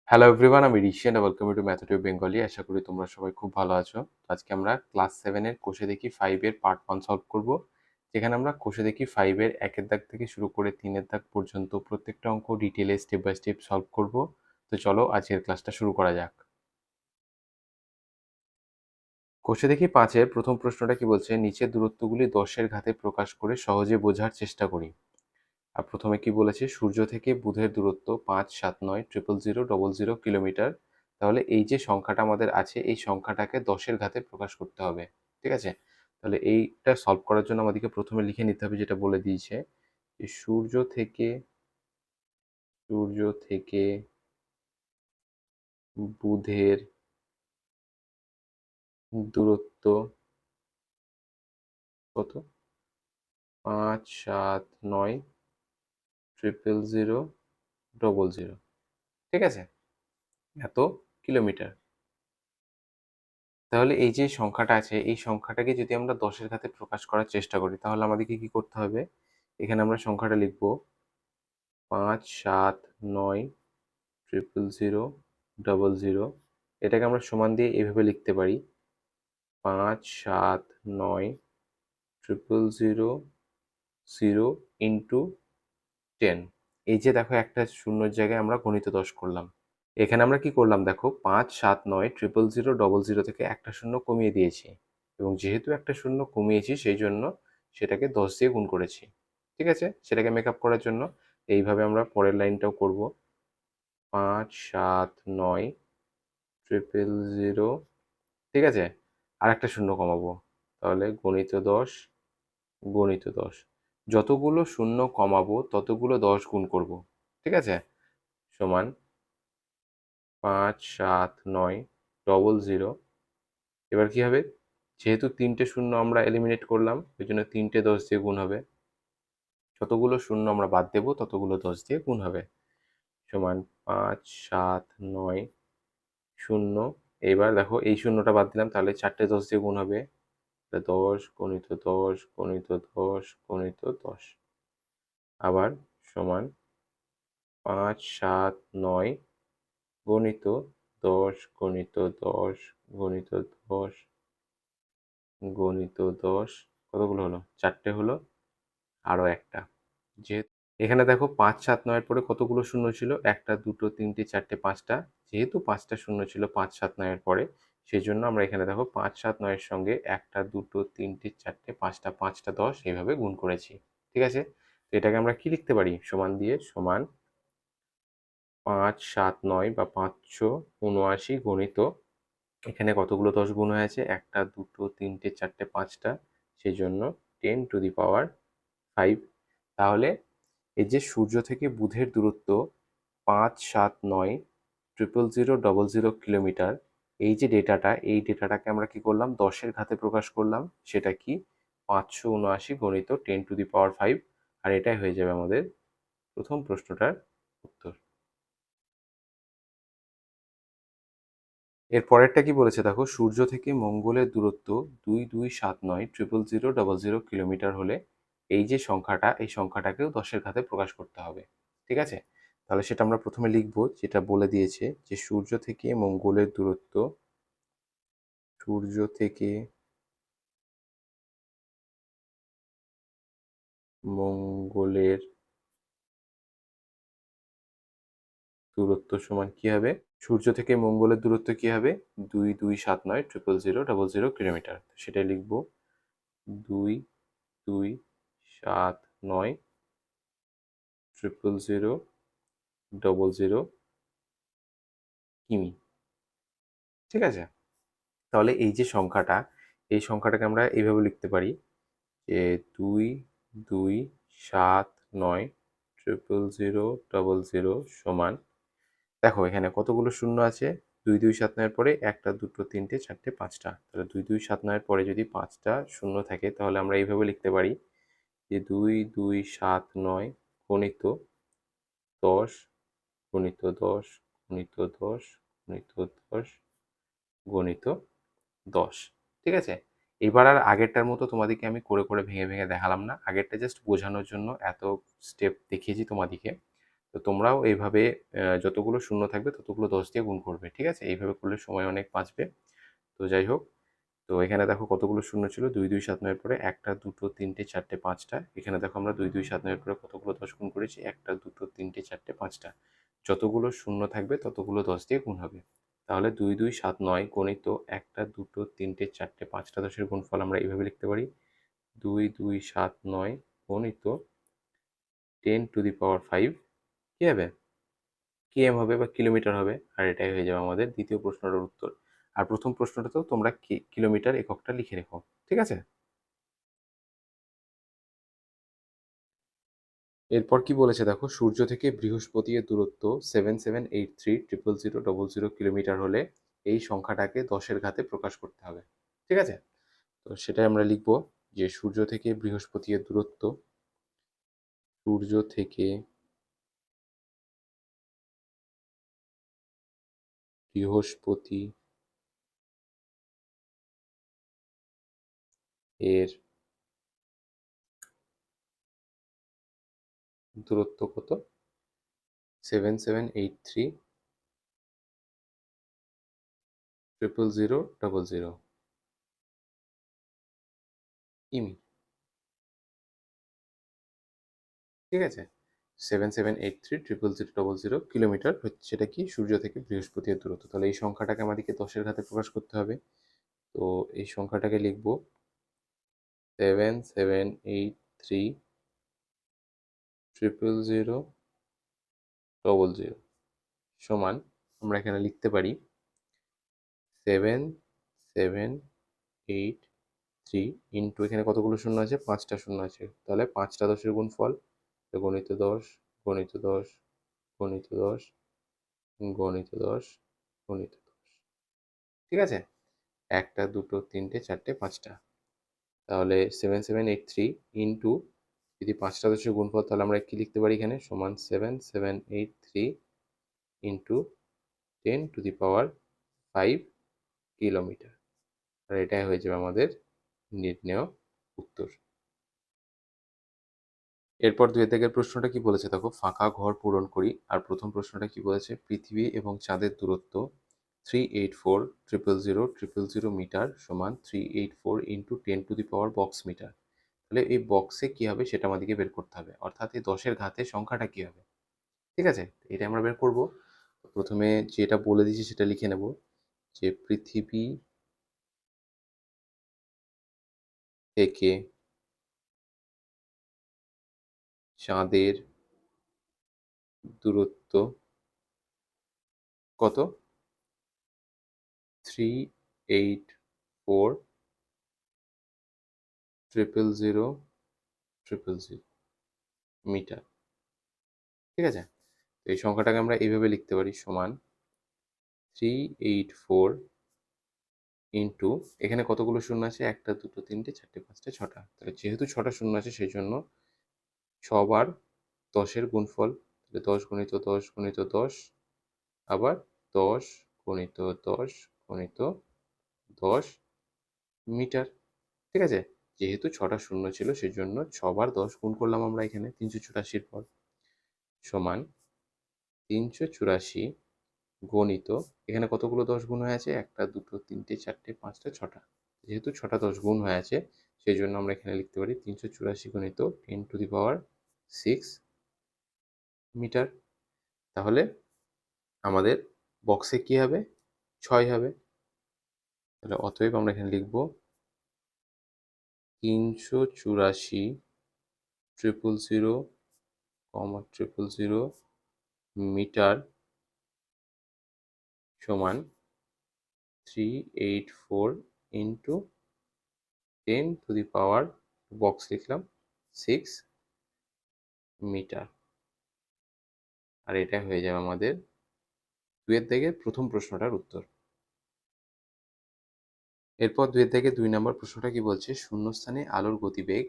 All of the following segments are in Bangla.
হ্যালো এভরিওয়ান, আমি ঋষি অ্যান্ড ওয়েলকাম টু ম্যাথটিউব বেঙ্গলি। আশা করি তোমরা সবাই খুব ভালো আছো। আজকে আমরা ক্লাস 7 এর কোষে দেখি 5 এর পার্ট 1 সলভ করব, যেখানে আমরা কোষে দেখি 5 এর 1 এর দাগ থেকে শুরু করে 3 এর দাগ পর্যন্ত প্রত্যেকটা অঙ্ক ডিটেইলে স্টেপ বাই স্টেপ সলভ করব। তো চলো আজকের ক্লাসটা শুরু করা যাক। কোষে দেখি 5 এর প্রথম প্রশ্নটা কি বলছে, নিচের দূরত্বগুলি 10 এর ঘাতে প্রকাশ করে সহজে বোঝার চেষ্টা করি। আর প্রথমে কি বলেছে, সূর্য থেকে বুধের দূরত্ব 5, 7, 9, 000, 000 কিলোমিটার। তাহলে এই যে সংখ্যাটা আমাদের আছে, এই সংখ্যাটাকে 10 এর ঘাতে প্রকাশ করতে হবে। ঠিক আছে, তাহলে এইটা সলভ করার জন্য আমাদেরকে প্রথমে লিখে নিতে হবে, যেটা বলে দিয়েছে যে সূর্য থেকে বুধের দূরত্ব কত? 5, 7, 9, 000, 000। ঠিক আছে, এত কিলোমিটার। তাহলে এই যে সংখ্যাটা আছে, এই সংখ্যাটাকে যদি আমরা 10 এর ঘাতে প্রকাশ করার চেষ্টা করি, তাহলে আমাদেরকে কি করতে হবে? এখানে আমরা সংখ্যাটা লিখব 5, 7, 9, 000, 000। এটাকে আমরা সমান দিয়ে এভাবে লিখতে পারি 5, 7, 9, 000, 0 ইন্টু 10। এই যে দেখো, একটা শূন্যর জায়গায় আমরা গণিত 10 করলাম। এখানে আমরা কি করলাম দেখো, 5, 7, 9, 000, 000 থেকে একটা শূন্য কমিয়ে দিয়েছি, এবং যেহেতু একটা শূন্য কমিয়েছি সেই জন্য সেটাকে 10 দিয়ে গুণ করেছি। ঠিক আছে, সেটাকে মেকআপ করার জন্য এইভাবে আমরা পরের লাইনটাও করব 5, 7, 9, 000। ঠিক আছে, আর একটা শূন্য কমাবো, তাহলে গণিত 10 যতগুলো শূন্য কমাবো ততগুলো 10 গুণ করব। ঠিক আছে, সমান 5, 7, 9, 000। এবার কি হবে, যেহেতু 3টে শূন্য আমরা এলিমিনেট করলাম, ওই জন্য 3টে 10 দিয়ে গুণ হবে। যতগুলো শূন্য আমরা বাদ দেবো ততগুলো 10 দিয়ে গুণ হবে, সমান 5, 7, 9, 0। এবার দেখো, এই শূন্যটা বাদ দিলাম, তাহলে 4টে 10 দিয়ে গুণ হবে, 10 গণিত 10 গণিত 10 গণিত 10। আবার সমান 5, 7, 9 গণিত 10 গণিত 10 গণিত 10 গণিত 10। কতগুলো হলো? 4টে হলো, আরও একটা। যেহেতু এখানে দেখো 5, 7, 9 এর পরে কতগুলো শূন্য ছিল? 1টা 2টো 3টে 4টে 5টা। যেহেতু 5টা শূন্য ছিল 5, 7, 9 এর পরে, সেই জন্য আমরা এখানে দেখো 5, 7, 9 এর সঙ্গে 1টা 2টো 3টে 4টে 5টা 5টা 10 এইভাবে গুণ করেছি। ঠিক আছে, তো এটাকে আমরা কি লিখতে পারি? সমান দিয়ে সমান 5, 7, 9 বা 579 গণিত, এখানে কতগুলো 10 গুণ হয়েছে? 1টা 2টো 3টে 4টে 5টা, সেই জন্য 10⁵ তাহলে এই যে সূর্য থেকে বুধের দূরত্ব 5, 7, 9, 000, 000 কিলোমিটার, এই যে ডেটাটা, এই ডেটাটাকে আমরা কি করলাম? 10 এর ঘাতে প্রকাশ করলাম। সেটা কি? 579 গণিত 10⁵। আর এটাই হয়ে যাবে আমাদের প্রথম প্রশ্নটার উত্তর। এর পরেরটা কি বলেছে দেখো, সূর্য থেকে মঙ্গলের দূরত্ব 2279, 000, 000 কিলোমিটার হলে এই যে সংখ্যাটা, এই সংখ্যাটাকেও 10 এর ঘাতে প্রকাশ করতে হবে। ঠিক আছে, তাহলে সেটা আমরা প্রথমে লিখব, যেটা বলে দিয়েছে যে সূর্য থেকে মঙ্গলের দূরত্ব, সূর্য থেকে মঙ্গলের দূরত্ব সমান কি হবে? সূর্য থেকে মঙ্গলের দূরত্ব কি হবে? 2279, 000, 000 কিলোমিটার। সেটাই লিখব 2279, 000, 000 কিমি। ঠিক আছে, তাহলে এই যে সংখ্যাটা, এই সংখ্যাটাকে আমরা এইভাবে লিখতে পারি যে 2279, 000, 000 সমান, দেখো এখানে কতগুলো শূন্য আছে? 2279 এর পরে 1টা 2টো 3টে 4টে 5টা, তাহলে 2279 এর পরে যদি 5টা শূন্য থাকে, তাহলে আমরা এইভাবে লিখতে পারি যে 2279 গণিত 10 গণিত 10 গণিত 10 গণিত 10 গণিত 10। ঠিক আছে, এবার আর আগেরটার মতো তোমাদেরকে আমি করে করে ভেঙে ভেঙে দেখালাম না, আগেরটা জাস্ট বোঝানোর জন্য এত স্টেপ দেখিয়েছি তোমাদেরকে। তো তোমরাও এইভাবে যতগুলো শূন্য থাকবে ততগুলো 10 দিয়ে গুণ করবে, ঠিক আছে? এইভাবে করলে সময় অনেক বাঁচবে। তো যাই হোক, তো এখানে দেখো কতগুলো শূন্য ছিল, 2 2 7 9 এর পরে 1টা 2টো 3টে 4টে 5টা। এখানে দেখো আমরা 2 2 7 9 এর পরে কতগুলো 10 গুণ করেছি, 1টা 2টো 3টে 4টে 5টা। যতগুলো শূন্য থাকবে ততগুলো 10 দিয়ে গুণ হবে। তাহলে 2 2 7 9 গণিত 1টা 2টো 3টে 4টে 5টা 10 এর গুণফল আমরা এইভাবে লিখতে পারি, 2 2 7 9 গণিত 10 টু দি পাওয়ার 5 কি হবে, কেএম হবে বা কিলোমিটার হবে। আর এটাই হয়ে যাবে আমাদের দ্বিতীয় প্রশ্নটার উত্তর। আর প্রথম প্রশ্নটাতেও তোমরা কিলোমিটার এককটা লিখে রেখো, ঠিক আছে? এরপর কি বলেছে দেখো, সূর্য থেকে বৃহস্পতি এর দূরত্ব 7783 000 কিলোমিটার হলে এই সংখ্যাটাকে 10-এর ঘাতে প্রকাশ করতে হবে, ঠিক আছে? তো সেটাই আমরা লিখব যে সূর্য থেকে বৃহস্পতি এর দূরত্ব, সূর্য থেকে বৃহস্পতি এর দূরত্ব কত, 7783 000 কিমি, ঠিক আছে? 7783 000 কিলোমিটার হচ্ছে, সেটা কি সূর্য থেকে বৃহস্পতি এর দূরত্ব। তাহলে এই সংখ্যাটাকে আমাদেরকে 10-এর ঘাতে প্রকাশ করতে হবে। তো এই সংখ্যাটাকে লিখব 7783 000 সমান, আমরা এখানে লিখতে পারি 7783 ইন্টু, এখানে কতগুলো শূন্য আছে, 5টা শূন্য আছে, তাহলে 5টা 10-এর গুণফল, তো গণিত 10 গণিত 10 গণিত 10 গণিত 10 গণিত 10, ঠিক আছে? 1টা 2টো 3টে 4টে 5টা। তাহলে 7783 ইন্টু, যদি 5টা 10-এর গুণফল, তাহলে আমরা কি লিখতে পারি এখানে, সমান 7783 into 10 to the power 5 kilometre. আর এটাই হয়ে যাবে আমাদের নির্ণেয় উত্তর। এরপর 2 দাগের প্রশ্নটা কি বলেছে দেখো, ফাঁকা ঘর পূরণ করি। আর প্রথম প্রশ্নটা কি বলেছে, পৃথিবী এবং চাঁদের দূরত্ব 384,000,000 মিটার সমান 384 into 10 to the power box metre. তাহলে এই বক্সে কি হবে সেটা আমাদেরকে বের করতে হবে, অর্থাৎ এই 10-এর ঘাতে সংখ্যাটা কি হবে, ঠিক আছে? এটা আমরা বের করব। প্রথমে যেটা বলে দিয়েছি সেটা লিখে নেব, যে পৃথিবী থেকে চাঁদের দূরত্ব কত, 384,000,000 মিটার, ঠিক আছে? তো এই সংখ্যাটাকে আমরা এইভাবে লিখতে পারি, সমান 384 ইন্টু, এখানে কতগুলো শূন্য আছে, 1টা 2টো 3টে 4টে 5টে 6টা। তাহলে যেহেতু 6টা শূন্য আছে সেই জন্য 6 বার 10-এর গুণফল, তাহলে 10 গুণিত 10 গুণিত 10, আবার 10 গুণিত 10 গুণিত 10 মিটার, ঠিক আছে? যেহেতু 6টা শূন্য ছিল সেই জন্য 6 বার 10 গুণ করলাম আমরা এখানে 384-র পর, সমান 384 গণিত, এখানে কতগুলো 10 গুণ হয়ে আছে, 1টা 2টো 3টে 4টে 5টা 6টা। যেহেতু 6টা 10 গুণ হয়ে আছে সেই জন্য আমরা এখানে লিখতে পারি 384 গণিত 10 টু দি পাওয়ার 6 মিটার। তাহলে আমাদের বক্সে কি হবে, 6 হবে। তাহলে অতএব আমরা এখানে লিখব 384 000 মিটার সমান 384 into 10 to the power, box লিখলাম 6 মিটার। আর এটা হয়ে যাবে আমাদের 2 দাগের প্রথম প্রশ্নটার উত্তর। এরপর 2 দাগের 2 নম্বর প্রশ্নটা কি বলছে, শূন্যস্থানে আলোর গতিবেগ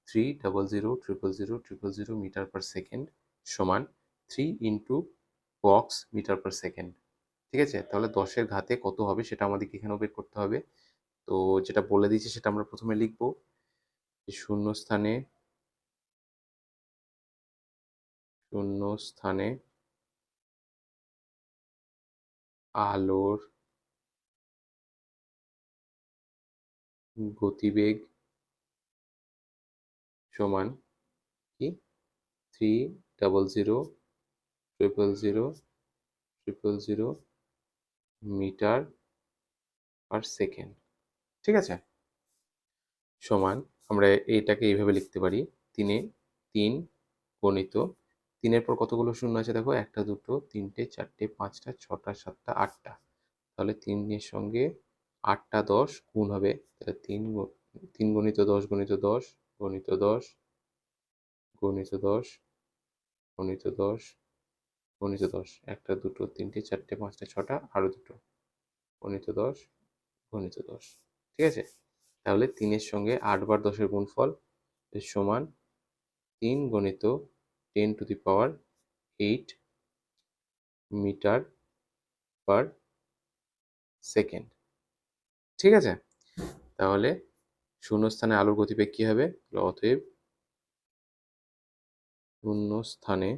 300,000,000 মিটার পার সেকেন্ড সমান 3 into box metre per second, ঠিক আছে? তাহলে 10-এর ঘাতে কত হবে সেটা আমাদেরকে এখানেও বের করতে হবে। তো যেটা বলে দিয়েছি সেটা আমরা প্রথমে লিখব, যে শূন্যস্থানে শূন্য স্থানে আলোর গতিবেগ সমান কি 300,000,000 মিটার পার সেকেন্ড। ঠিক আছে, সমান আমরা এইটাকে এইভাবে লিখতে পারি, 3 গণিত 3-এর পর কতগুলো শূন্য আছে দেখো, 1 2 3 4 5 6 7 8। তাহলে 3-এর সঙ্গে 8টা 10 গুণ হবে, তাহলে 3 গণিত 10 গণিত 10 গণিত 10 গণিত 10 গণিত 10 গণিত 10, 1 2 3 4 5 6টা আরও দুটো গণিত 10 গণিত 10। ঠিক আছে, তাহলে 3-এর সঙ্গে 8 বার 10-এর গুণফল সমান 3 গণিত 10⁸ মিটার পার সেকেন্ড। ঠিক আছে, তাহলে শূন্যস্থানে আলোর গতিবেগ কি হবে, অতএব শূন্যস্থানে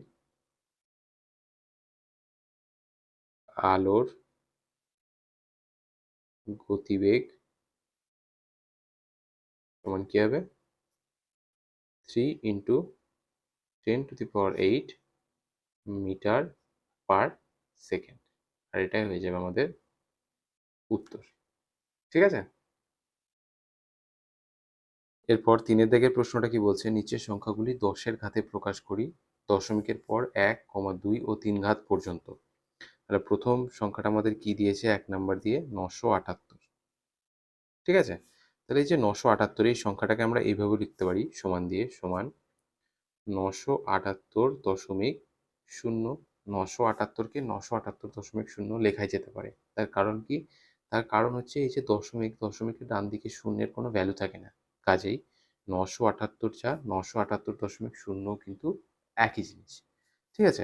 আলোর গতিবেগ সমান কি হবে 3 × 10⁸ মিটার পার সেকেন্ড। আর এটাই হয়ে যাবে আমাদের উত্তর। ঠিক আছে, এরপর 3-এর দাগের প্রশ্নটা কি বলছে, নিচের সংখ্যাগুলি 10-এর ঘাতে প্রকাশ করি দশমিকের পর 1, 2 ও 3 ঘাত পর্যন্ত। তাহলে প্রথম সংখ্যাটা আমাদের কি দিয়েছে, 1 নাম্বার দিয়ে 978। ঠিক আছে, তাহলে এই যে 978 এই সংখ্যাটাকে আমরা এইভাবে লিখতে পারি, সমান দিয়ে সমান 978.0, 978কে 978.0 লেখাই যেতে পারে। তার কারণ কি, তার কারণ হচ্ছে এই যে দশমিকের ডান দিকে শূন্যের কোনো ভ্যালু থাকে না, কাজেই 978 যা 978.0 কিন্তু একই জিনিস। ঠিক আছে,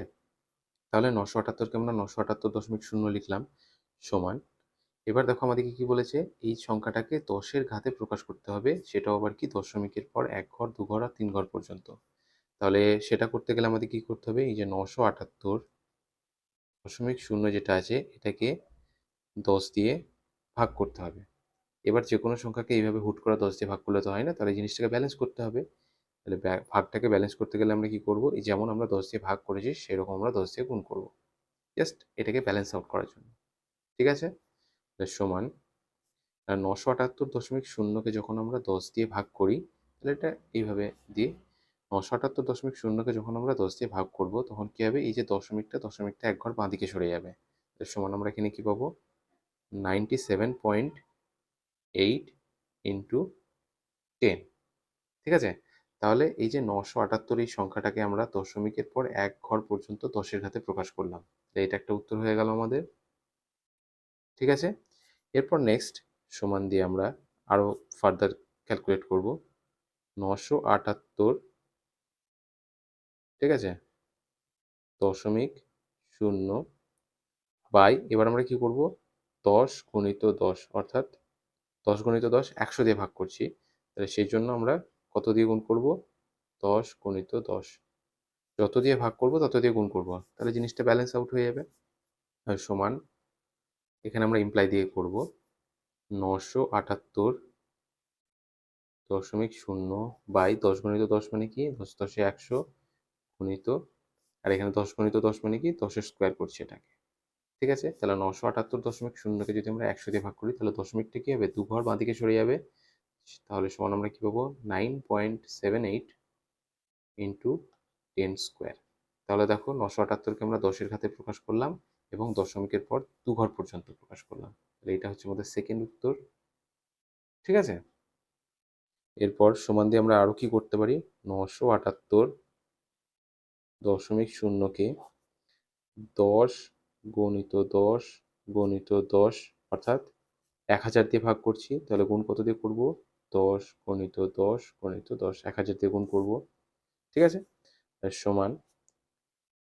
তাহলে 978কে আমরা 978.0 লিখলাম সমান, এবার দেখো আমাদেরকে কি বলেছে, এই সংখ্যাটাকে 10-এর ঘাতে প্রকাশ করতে হবে, সেটাও আবার কি দশমিকের পর 1 ঘর 2 ঘর আর 3 ঘর পর্যন্ত। তাহলে সেটা করতে গেলে আমাদের কি করতে হবে, এই যে 978.0 যেটা আছে এটাকে 10 দিয়ে ভাগ করতে হবে। এবার যে কোনো সংখ্যাকে এইভাবে হুট করে 10 দিয়ে ভাগ করলে তো হয় না, তাহলে এই জিনিসটাকে ব্যালেন্স করতে হবে। তাহলে ভাগটাকে ব্যালেন্স করতে গেলে আমরা কি করব, এই যেমন আমরা 10 দিয়ে ভাগ করেছি সেরকম আমরা 10 দিয়ে গুণ করব, জাস্ট এটাকে ব্যালেন্স আউট করার জন্য। ঠিক আছে, সমান 978.0কে যখন আমরা 10 দিয়ে ভাগ করি, তাহলে এটা এইভাবে দিয়ে 978.0কে যখন আমরা 10 দিয়ে ভাগ করব তখন কি হবে, এই যে দশমিকটা এক ঘর বাঁ দিকে সরে যাবে, এর সমান আমরা এখানে কি পাবো 97.8 × 10। ঠিক আছে, তাহলে এই যে 978 এই সংখ্যাটাকে আমরা দশমিকের পর 1 ঘর পর্যন্ত 10-এর ঘাতে প্রকাশ করলাম, তাহলে এটা একটা উত্তর হয়ে গেল আমাদের। ঠিক আছে, এরপর নেক্সট সমান দিয়ে আমরা আরও ফার্দার ক্যালকুলেট করব 978, ঠিক আছে, 0.0 বাই, এবার আমরা কি করব 10 × 10, অর্থাৎ 10 × 10 100 দিয়ে ভাগ করছি, তাহলে সেই জন্য আমরা কত দিয়ে গুণ করব 10 × 10, যত দিয়ে ভাগ করব তত দিয়ে গুণ করব, তাহলে জিনিসটা ব্যালেন্স আউট হয়ে যাবে। আর সমান এখানে আমরা ইমপ্লাই দিয়ে করব 978.0 বাই 10 × 10 মানে কি 10 10 100 গুণিত, আর এখানে 10 × 10 মানে কি 10-এর স্কোয়ার করছি এটাকে। ঠিক আছে, তাহলে 978.0কে যদি আমরা 100 দিয়ে ভাগ করি তাহলে দশমিকটা কি হবে 2 ঘর বাঁদিকে সরে যাবে, তাহলে সমান আমরা কি পাবো 9.78 × 10 স্কোয়ার। তাহলে দেখো 978কে আমরা 10-এর ঘাতে প্রকাশ করলাম এবং দশমিকের পর 2 ঘর পর্যন্ত প্রকাশ করলাম, তাহলে এটা হচ্ছে আমাদের সেকেন্ড উত্তর। ঠিক আছে, এরপর সমান দিয়ে আমরা আরও কি করতে পারি, 978.0কে 10 × 10 × 10, অর্থাৎ 1000 দিয়ে ভাগ করছি, তাহলে গুণ কত দিয়ে করব 10 × 10 × 10, 1000 দিয়ে গুণ করব। ঠিক আছে, তার সমান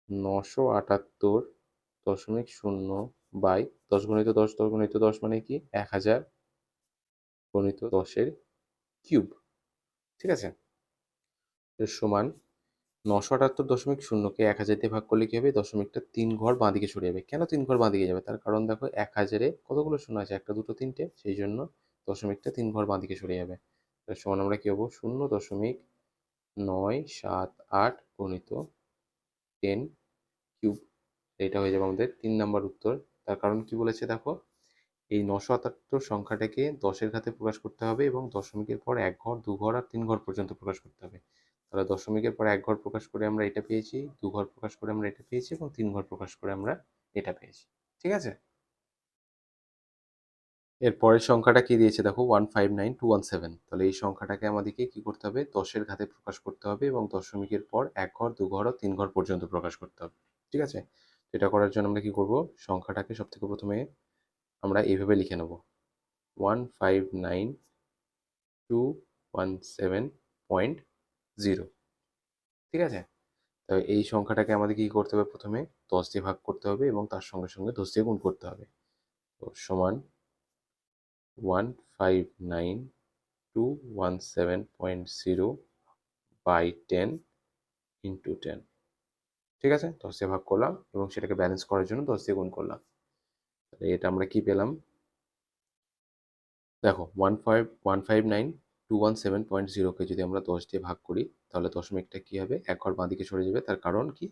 978.0 বাই 10 × 10 10 × 10 মানে কি 1000 × 10-এর কিউব। ঠিক আছে, এর সমান 978.0কে 1000 দিয়ে ভাগ করলে কী হবে? দশমিকটা 3 ঘর বাঁদিকে সরে যাবে। কেন 3 ঘর বাঁদিকে যাবে? তার কারণ দেখো 1000-এ কতগুলো শূন্য আছে? 1, 2, 3টে, সেই জন্য দশমিকটা 3 ঘর বাঁদিকে সরে যাবে। তার সমান আমরা কী পাবো? 0.978 গুণিত 10 কিউব। এটা হয়ে যাবে আমাদের 3 নাম্বার উত্তর। তার কারণ কি বলেছে দেখো, এই 978 সংখ্যাটাকে 10-এর ঘাতে প্রকাশ করতে হবে এবং দশমিকের পর 1 ঘর, 2 ঘর আর 3 ঘর পর্যন্ত প্রকাশ করতে হবে। তাহলে দশমিকের পর 1 ঘর প্রকাশ করে আমরা এটা পেয়েছি, 2 ঘর প্রকাশ করে আমরা এটা পেয়েছি এবং 3 ঘর প্রকাশ করে আমরা এটা পেয়েছি। ঠিক আছে? এর পরের সংখ্যাটা কি দিয়েছে দেখো, 159217। তাহলে এই সংখ্যাটাকে আমাদেরকে কি করতে হবে? 10-এর ঘাতে প্রকাশ করতে হবে এবং দশমিকের পর 1 ঘর, 2 ঘর ও 3 ঘর পর্যন্ত প্রকাশ করতে হবে। ঠিক আছে? এটা করার জন্য আমরা কি করব? সংখ্যাটাকে সবথেকে প্রথমে আমরা এইভাবে লিখে নেব, 159217.0। ঠিক আছে? তো এই সংখ্যাটাকে আমাদের কি করতে হবে? প্রথমে 10 দিয়ে ভাগ করতে হবে এবং তার সঙ্গে সঙ্গে 10 দিয়ে গুণ করতে হবে। তো সমান 159217.0 বাই 10 ইন্টু 10। ঠিক আছে? 10 দিয়ে ভাগ করলাম এবং সেটাকে ব্যালেন্স করার জন্য 10 দিয়ে গুণ করলাম। তাহলে এটা আমরা কি পেলাম? দেখো, 159217.0কে যদি আমরা 10 দিয়ে ভাগ করি তাহলে দশমিকটা কি হবে? 1 ঘর বাঁদিকে সরে যাবে। তার কারণ কি?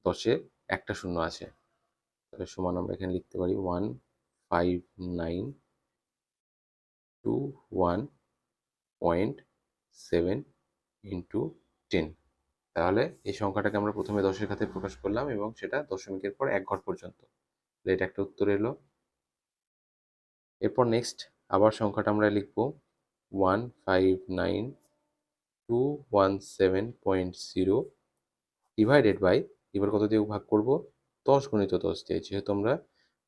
10-এ একটা শূন্য আছে। তাহলে সমান আমরা এখানে লিখতে পারি 159217 ইন্টু 10। তাহলে এই সংখ্যাটাকে আমরা প্রথমে 10-এর ঘাতে প্রকাশ করলাম এবং সেটা দশমিকের পর 1 ঘর পর্যন্ত। তাহলে এটা একটা উত্তর এলো। এরপর নেক্সট আবার সংখ্যাটা আমরা লিখব 159217.0 ডিভাইডেড বাই, এবার কত দিয়ে ভাগ করব? 10 গুণিত 10 দিয়ে। যেহেতু আমরা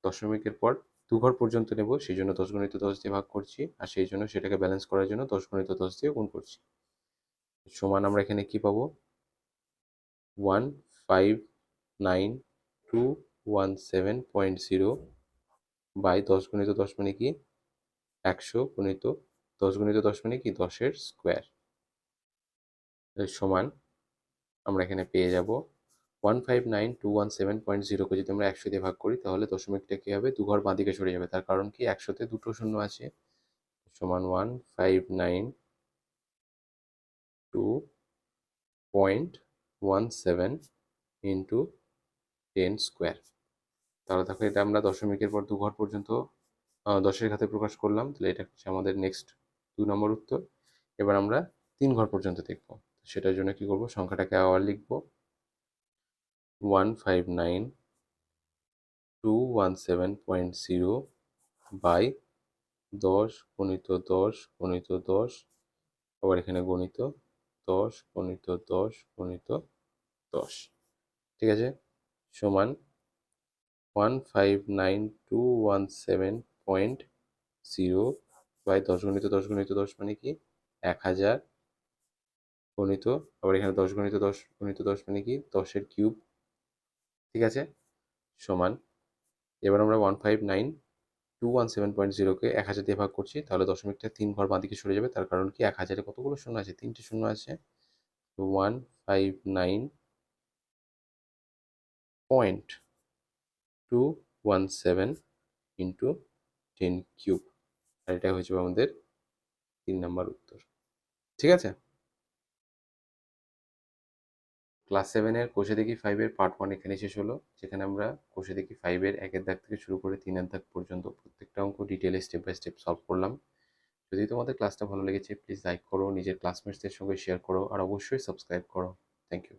দশমিকের পর 2 ঘর পর্যন্ত নেব, সেই জন্য 10 গুণিত 10 দিয়ে ভাগ করছি, আর সেই জন্য সেটাকে ব্যালেন্স করার জন্য 10 গুণিত 10 দিয়ে গুণ করছি। সমান আমরা এখানে কি পাবো? 159217.0 বাই 10 গুণিত 10 মানে কি? 100 গুণিত 10 গুণিত 10 মানে কি? 10-এর স্কোয়ার। সমান আমরা এখানে পেয়ে যাব 159217.0কে যদি আমরা 100 দিয়ে ভাগ করি তাহলে দশমিকটা কী হবে? 2 ঘর বাঁদিকে সরে যাবে। তার কারণ কি? 100-তে দুটো শূন্য আছে। সমান 1592.17 ইন্টু 10 স্কোয়ার। তাহলে দেখো, এটা আমরা দশমিকের পর 2 ঘর পর্যন্ত 10-এর ঘাতে প্রকাশ করলাম। তাহলে এটা হচ্ছে আমাদের নেক্সট 2 নম্বর উত্তর। এবার আমরা 3 ঘর পর্যন্ত দেখব। সেটার জন্য কি করব? সংখ্যাটাকে আবার লিখব 159217.0 বাই 10 গুণিত 10 গুণিত 10, আবার এখানে গণিত 10 গুণিত 10 গুণিত 10। ঠিক আছে? সমান 159217.0 বাই 10 গুণিত 10 গুণিত 10 মানে কি? 1000 গণিত, আবার এখানে 10 গুণিত 10 গুণিত 10 মানে কি? 10-এর কিউব। ঠিক আছে? সমান, এবার আমরা 159217.0কে 1000 দিয়ে ভাগ করছি, তাহলে দশমিকটা 3 ঘর বাঁদিকে সরে যাবে। তার কারণ কি? 1000-এ কতগুলো শূন্য আছে? 3টে শূন্য আছে। 159217 ইন্টু 10 কিউব। আর এটা হয়ে যাবে আমাদের 3 নাম্বার উত্তর। ঠিক আছে? ক্লাস 7-এর কোষে দেখি 5-এর পার্ট 1 এখানে শেষ হলো, যেখানে আমরা কোষে দেখি 5-এর 1-এর দাগ থেকে শুরু করে 3-এর দাগ পর্যন্ত প্রত্যেকটা অঙ্ক ডিটেলে স্টেপ বাই স্টেপ সলভ করলাম। যদি তোমাদের ক্লাসটা ভালো লেগেছে প্লিজ লাইক করো, নিজের ক্লাসমেটসদের সঙ্গে শেয়ার করো আর অবশ্যই সাবস্ক্রাইব করো। Thank you.